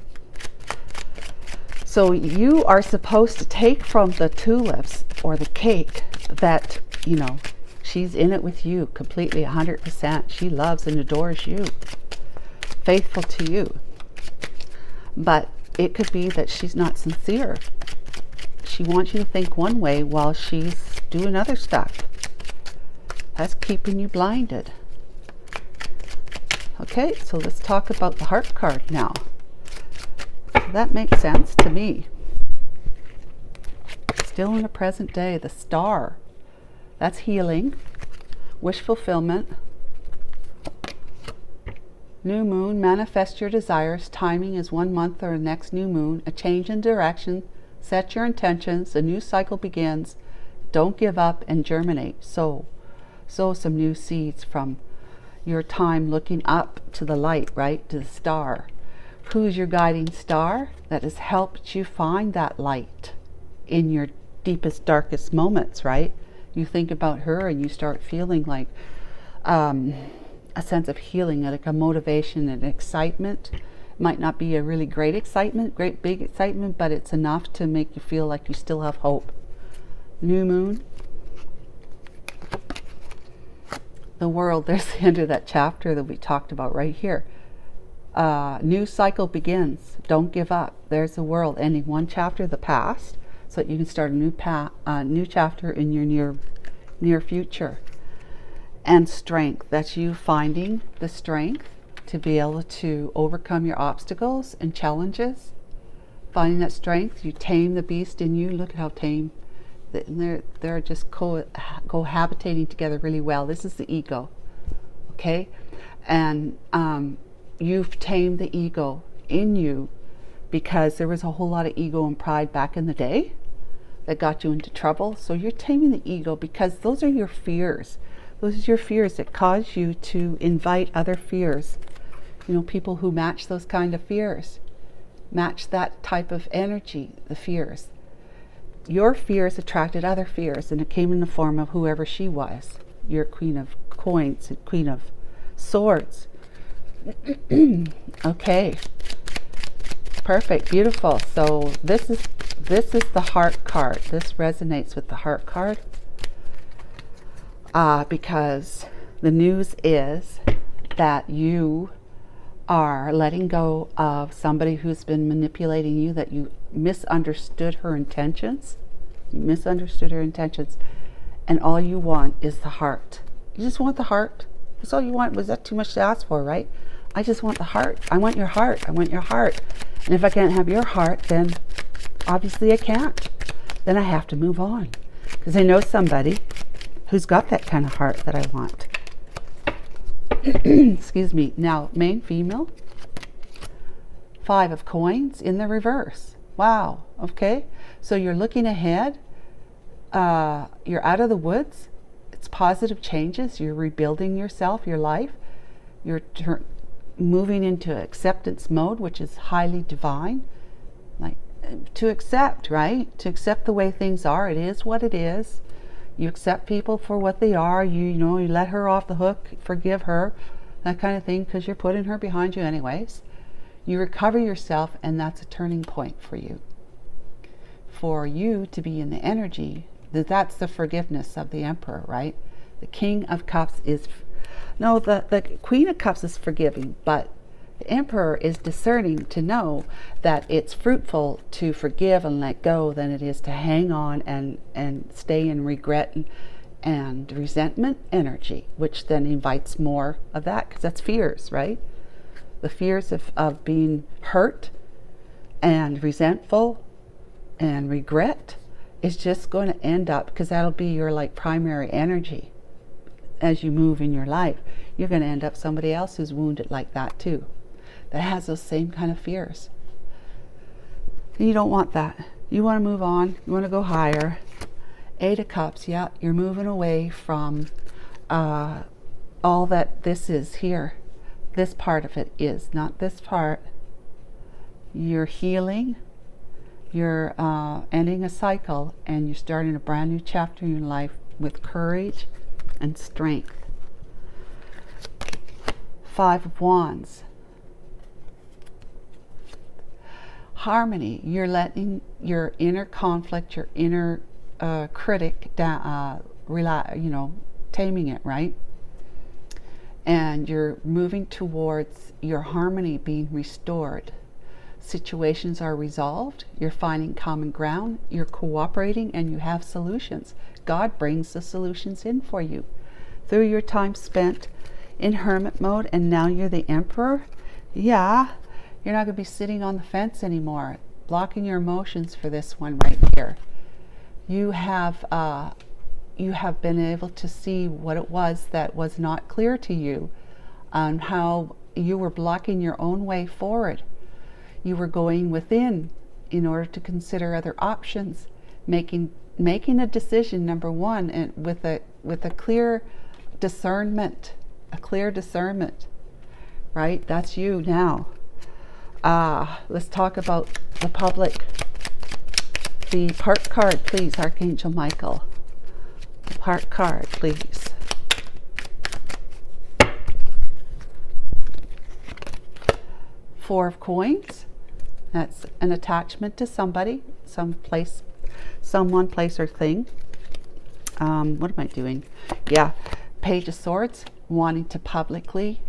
[SPEAKER 1] So you are supposed to take from the tulips or the cake that, you know, she's in it with you completely, 100%. She loves and adores you, faithful to you. But it could be that she's not sincere. She wants you to think one way while she's doing other stuff. That's keeping you blinded. Okay, so let's talk about the heart card now. That makes sense to me. Still in the present day, the star. That's healing, wish fulfillment. New moon, manifest your desires. Timing is 1 month or the next new moon. A change in direction. Set your intentions. A new cycle begins. Don't give up and germinate. Sow some new seeds from your time looking up to the light, right? To the star. Who's your guiding star that has helped you find that light in your deepest, darkest moments, right? You think about her and you start feeling like a sense of healing, like a motivation and excitement. It might not be a really great excitement, great big excitement, but it's enough to make you feel like you still have hope. New moon. The world, there's the end of that chapter that we talked about right here. New cycle begins. Don't give up. There's the world ending one chapter, the past, so that you can start a new chapter in your near future. And strength. That's you finding the strength to be able to overcome your obstacles and challenges. Finding that strength, you tame the beast in you. Look at how tame. They're just cohabitating together really well. This is the ego. Okay, and you've tamed the ego in you because there was a whole lot of ego and pride back in the day that got you into trouble. So you're taming the ego because those are your fears. Those are your fears that cause you to invite other fears. You know, people who match those kind of fears, match that type of energy, the fears. Your fears attracted other fears, and it came in the form of whoever she was. Your Queen of Coins and Queen of Swords. Okay, perfect, beautiful. So this is the heart card. This resonates with the heart card because the news is that you are letting go of somebody who's been manipulating you, that you misunderstood her intentions. You misunderstood her intentions, and all you want is the heart. You just want the heart. That's all you want. Was that too much to ask for, right? I just want the heart. I want your heart. I want your heart. And if I can't have your heart, then obviously I can't. Then I have to move on, because I know somebody who's got that kind of heart that I want. Excuse me. Now, main female, 5 of coins in the reverse. Wow. Okay. So you're looking ahead. You're out of the woods. It's positive changes. You're rebuilding yourself, your life. You're moving into acceptance mode, which is highly divine. Like to accept, right? To accept the way things are. It is what it is. You accept people for what they are. You know, you let her off the hook, forgive her, that kind of thing, because you're putting her behind you anyways. You recover yourself, and that's a turning point for you. For you to be in the energy, that's the forgiveness of the Emperor, right? The King of Cups is No, the Queen of Cups is forgiving, but the Emperor is discerning to know that it's fruitful to forgive and let go than it is to hang on and stay in regret and resentment energy, which then invites more of that, because that's fears, right? The fears of being hurt and resentful and regret is just going to end up, because that'll be your like primary energy as you move in your life. You're going to end up somebody else who's wounded like that too, that has those same kind of fears. And you don't want that. You want to move on. You want to go higher. Eight of Cups, yeah, you're moving away from all that this is here. This part of it is, not this part. You're healing. You're ending a cycle, and you're starting a brand new chapter in your life with courage and strength. Five of Wands. Harmony. You're letting your inner conflict, your inner critic down, taming it, right? And you're moving towards your harmony being restored. Situations are resolved. You're finding common ground. You're cooperating, and you have solutions. God brings the solutions in for you through your time spent in hermit mode, and now you're the Emperor. Yeah, you're not going to be sitting on the fence anymore, blocking your emotions for this one right here. You have been able to see what it was that was not clear to you, and how you were blocking your own way forward. You were going within in order to consider other options, making a decision, number one, and with a clear discernment, right? That's you now. Let's talk about the public. The part card, please, Archangel Michael. The part card, please. Four of Coins. That's an attachment to somebody, someone, place, or thing. What am I doing? Yeah. Page of Swords, wanting to publicly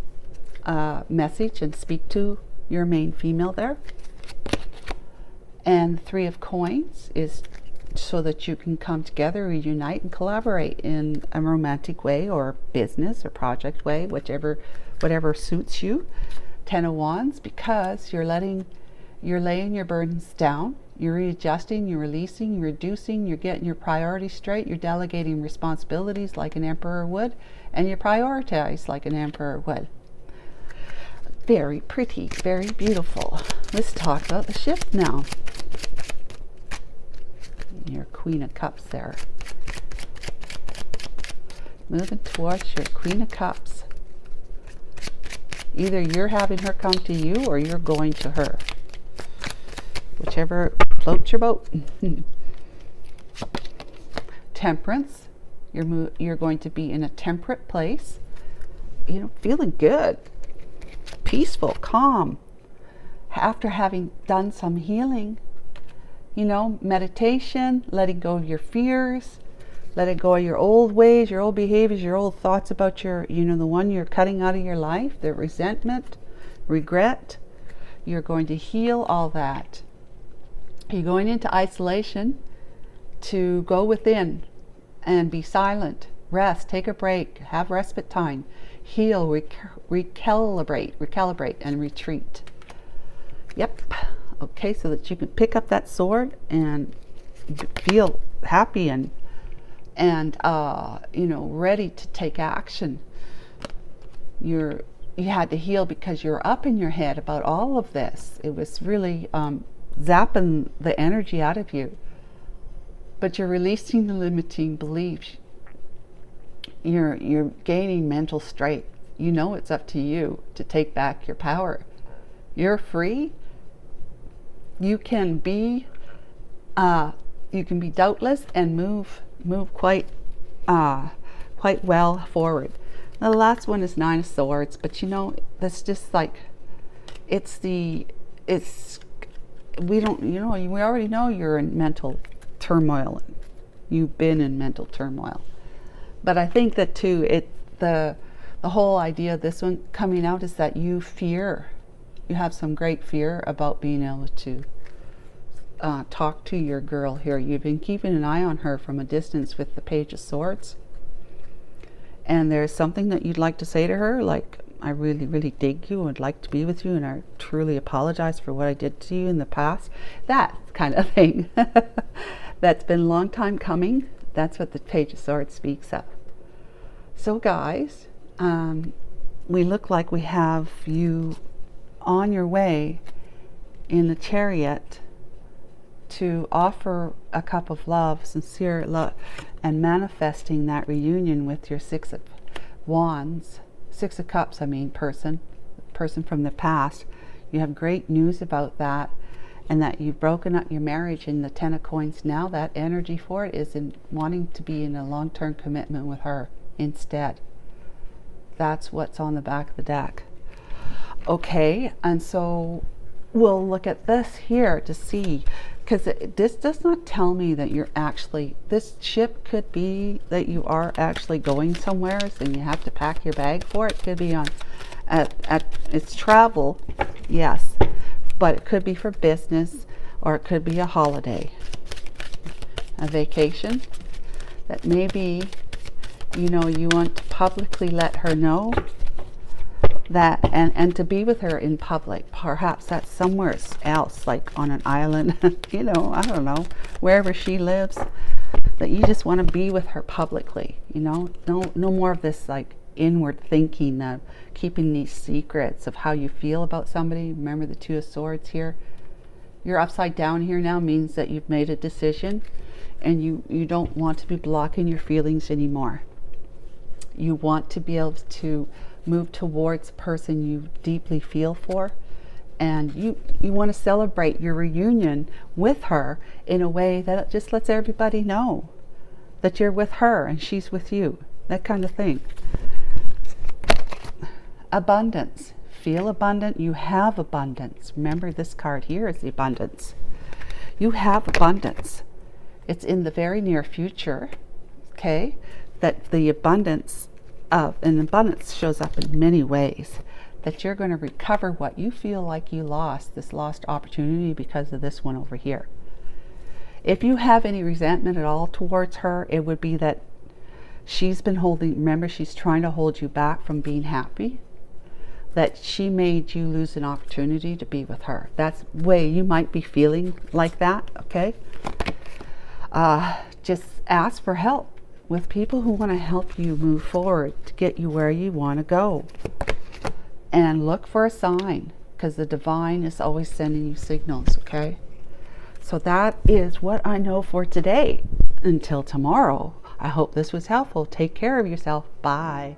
[SPEAKER 1] message and speak to your main female there. And Three of Coins is so that you can come together, reunite, and collaborate in a romantic way, or business or project way, whatever suits you. Ten of Wands, because you're laying your burdens down, you're readjusting, you're releasing, you're reducing, you're getting your priorities straight, you're delegating responsibilities like an Emperor would, and you prioritize like an Emperor would. Very pretty, very beautiful. Let's talk about the shift now. Your Queen of Cups there. Moving towards your Queen of Cups. Either you're having her come to you, or you're going to her. Whichever floats your boat. Temperance. You're going to be in a temperate place. Feeling good. Peaceful, calm. After having done some healing. Meditation, letting go of your fears. Letting go of your old ways, your old behaviors, your old thoughts about the one you're cutting out of your life, the resentment, regret. You're going to heal all that. You're going into isolation to go within and be silent, rest, take a break, have respite time, heal, recalibrate, and retreat. Yep. Okay, so that you can pick up that sword and feel happy and ready to take action. You had to heal because you're up in your head about all of this. It was really zapping the energy out of you. But you're releasing the limiting beliefs. You're gaining mental strength. It's up to you to take back your power. You're free. You can be doubtless and move quite well forward. Now, the last one is Nine of Swords, but that's just like we already know you're in mental turmoil. You've been in mental turmoil, but I think that too the the whole idea of this one coming out is that you have some great fear about being able to talk to your girl here. You've been keeping an eye on her from a distance with the Page of Swords. And there's something that you'd like to say to her, like, I really, really dig you and would like to be with you, and I truly apologize for what I did to you in the past. That kind of thing. That's been a long time coming. That's what the Page of Swords speaks of. So guys, we look like we have you on your way in the Chariot to offer a cup of love, sincere love, and manifesting that reunion with your Six of Wands, Six of Cups, I mean, person from the past. You have great news about that, and that you've broken up your marriage. In the Ten of Coins now, that energy for it is in wanting to be in a long-term commitment with her instead. That's what's on the back of the deck. Okay, and so we'll look at this here to see, because this does not tell me that you're actually, this ship could be that you are actually going somewhere and you have to pack your bag for it. It could be on it's travel, yes, but it could be for business, or it could be a holiday, a vacation that maybe, you know, you want to publicly let her know that, and to be with her in public. Perhaps that's somewhere else, like on an island, you know, I don't know, wherever she lives, that you just want to be with her publicly, you know. No more of this like inward thinking of keeping these secrets of how you feel about somebody. Remember the Two of Swords here. You're upside down here now means that you've made a decision, and you don't want to be blocking your feelings anymore. You want to be able to move towards a person you deeply feel for, and you want to celebrate your reunion with her in a way that just lets everybody know that you're with her and she's with you, that kind of thing. Abundance. Feel abundant. You have abundance. Remember, this card here is the abundance. You have abundance. It's in the very near future, okay, that the abundance and abundance shows up in many ways, that you're going to recover what you feel like you lost, this lost opportunity because of this one over here. If you have any resentment at all towards her, it would be that she's been holding, remember, she's trying to hold you back from being happy, that she made you lose an opportunity to be with her. That's the way you might be feeling like that, okay? Just ask for help with people who want to help you move forward to get you where you want to go. And look for a sign, because the divine is always sending you signals, okay? So that is what I know for today. Until tomorrow, I hope this was helpful. Take care of yourself. Bye.